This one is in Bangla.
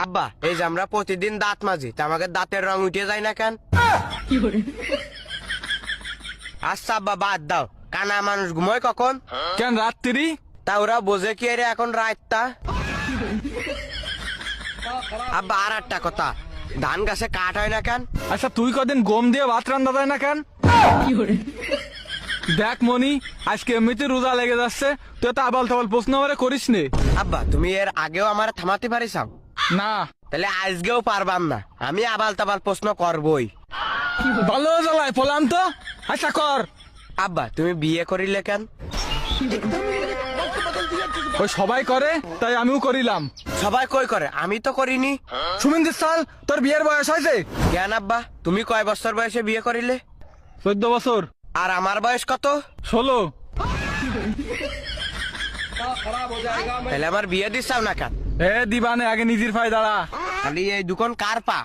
আব্বা এই যে আমরা প্রতিদিন দাঁত মাজি তা আমাকে দাঁতের রং উঠে যায় না কেন? আচ্ছা আব্বা বাদ দাও, কানা মানুষ ঘুমোয় কখন? কেন রাত্রি? তা ওরা বোঝে কি রে এখন রাতটা? আব্বা আর একটা কথা, ধান গাছে কাঠ হয় না কেন? আচ্ছা তুই কদিন গম দিয়ে ভাত রান্না যায় না কেন? দেখ মনি, আজকে এমনিতে রোজা লেগে যাচ্ছে, তুই তো আবাল তাবাল প্রশ্ন আমারে করিস নে। আব্বা তুমি এর আগেও আমার থামাতে পারিসাও? না। তাহলে আজকেও পারবাম না, আমি আবাল তাবাল প্রশ্ন করবই। ভালো জ্বালায় পলাম তো। আচ্ছা কর। আব্বা তুমি বিয়ে করিলে কেন? ওই সবাই করে তাই আমিও করিলাম। সবাই কই করে, আমি তো করিনি। সুমিন্দির সাল তোর বিয়ের বয়স হয়েছে? জ্ঞান আব্বা তুমি কয় বছর বয়সে বিয়ে করিলে? 14 বছর। আর আমার বয়স কত? 16। তাহলে আমার বিয়ে দিচ্ছাও না কেন? দিবানে আগে নিজের ফায় দাঁড়া। খালি এই দুখন কার পা?